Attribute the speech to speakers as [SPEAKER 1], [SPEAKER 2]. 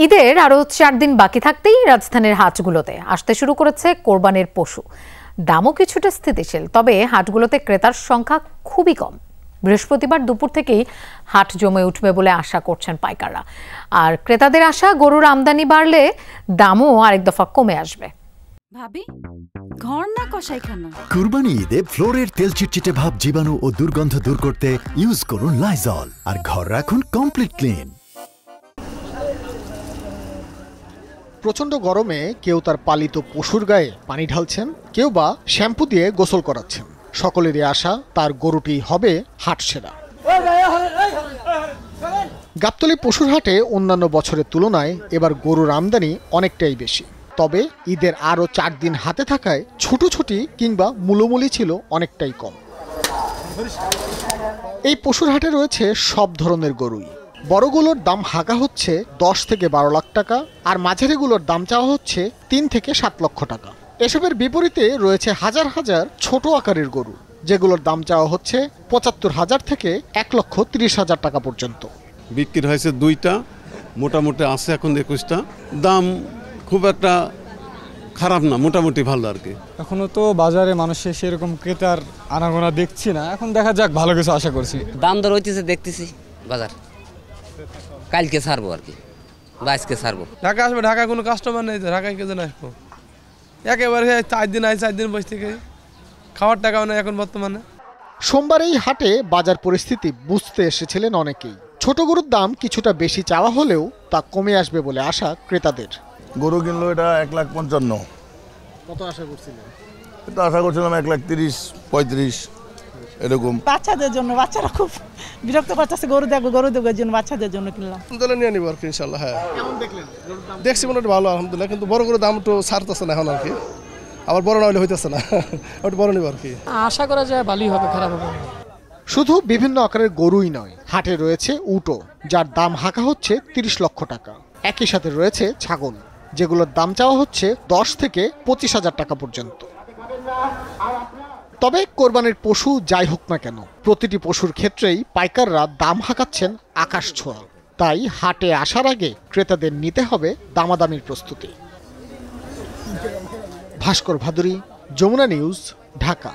[SPEAKER 1] ঈদের আরো 4 দিন বাকি থাকতেই রাজধানীর হাটগুলোতে আসতে শুরু করেছে কোরবানির পশু। দামও কিছুটা স্থিতিশীল, তবে হাটগুলোতে ক্রেতার সংখ্যা খুবই কম। বৃহস্পতিবার দুপুর থেকেই হাট জমে উঠবে বলে আশা করছেন পাইকাররা। আর ক্রেতাদের আশা, গরুর আমদানি বাড়লে দামও আরেক দফা কমে আসবে।
[SPEAKER 2] ভাবি, ঘর না কষাইখানা?
[SPEAKER 3] কুরবানি ঈদে ফ্লোরের তেল চিটচিটে ভাব, জীবাণু ও দুর্গন্ধ দূর করতে ইউজ করুন লাইজল, আর ঘর রাখুন কমপ্লিট ক্লিন।
[SPEAKER 4] প্রচন্ড গরমে কেউ তার পালিত পশুর গায়ে পানি ঢালছেন, কেউ বা শ্যাম্পু দিয়ে গোসল করাচ্ছেন। সকলেরই আশা তার গরুটি হবে হাট সেরা। গাবতলী পশুর হাটে অন্যান্য বছরের তুলনায় এবার গরুর আমদানি অনেকটাই বেশি। তবে ঈদের আরও 4 দিন হাতে থাকায় ছুটোছুটি কিংবা মূলমূলি ছিল অনেকটাই কম। এই পশুর হাটে রয়েছে সব ধরনের গরুই। বড়গুলোর দাম হাঁকা হচ্ছে 10 থেকে 12 লাখ টাকা, আর মাঝারিগুলোর দাম চাওয়া হচ্ছে 3 থেকে 7 লক্ষ টাকা। এসবের বিপরীতে রয়েছে হাজার হাজার ছোট আকারের গরু, যেগুলোর দাম চাওয়া হচ্ছে 75,000 থেকে 1,30,000 টাকা পর্যন্ত।
[SPEAKER 5] বিক্রি হয়েছে 2টা, মোটামুটি আছে এখন 21টা। দাম খুব একটা খারাপ না, মোটামুটি ভালো আর কি।
[SPEAKER 6] এখনো তো বাজারে মানুষের সেরকম ক্রেতার আনাগোনা দেখছি না, এখন দেখা যাক, ভালো কিছু আশা করছি।
[SPEAKER 7] দাম দর হইতেছে, দেখতেছি বাজার কালকে ছাড়বো আর কি, বা আজকে ছাড়বো।
[SPEAKER 8] ঢাকা আসবে, ঢাকা কোনো কাস্টমার নেই, ঢাকায় কেজন আসবো? একেবারে 4 দিন 4 দিন বসে থেকে খাওয়ার টাকাও নেই এখন বর্তমানে।
[SPEAKER 4] সোমবার এই হাটে বাজার পরিস্থিতি বুঝতে এসেছিলেন অনেকেই। ছোট গরুর দাম কিছুটা বেশি চাওয়া হলেও তা কমে আসবে বলে আশা ক্রেতাদের।
[SPEAKER 9] গরু কিনলো এটা 1,55,000।
[SPEAKER 4] কত আশা করছিলেন?
[SPEAKER 9] এটা আশা করছিলাম 1,30,000-1,35,000 এরকম।
[SPEAKER 10] বাচ্চাদের জন্য, বাচ্চারা খুব বিরক্ত করতেছে, গরু দেখবো এর জন্য বাচ্চাদের জন্য কিনলাম।
[SPEAKER 8] আলহামদুলিল্লাহ নিয়ে নিব আর কি, ইনশাল্লাহ। হ্যাঁ, কেমন দেখলেন? দেখছি মোটামুটি ভালো, আলহামদুলিল্লাহ। কিন্তু বড় গরুর দাম একটু ছাড়তেছে না এখন আর কি, আবার বড় না হলে হইতেছে না, ওটা বড় নিব আর কি।
[SPEAKER 6] আশা করা যায় ভালোই হবে, খারাপ হবে।
[SPEAKER 4] শুধু বিভিন্ন আকারের গরুই নয়, হাটে রয়েছে উটও, যার দাম হাঁকা হচ্ছে 30 লক্ষ টাকা। একই সাথে রয়েছে ছাগল, যেগুলোর দাম চাওয়া হচ্ছে 10 থেকে 25,000 টাকা পর্যন্ত। তবে কোরবানির পশু যাই হোক না কেন, প্রতিটি পশুর ক্ষেত্রেই পাইকাররা দাম হাঁকাচ্ছেন আকাশ ছোঁয়া। তাই হাটে আসার আগে ক্রেতাদের নিতে হবে দামাদামির প্রস্তুতি। ভাস্কর ভাদুরী, যমুনা নিউজ, ঢাকা।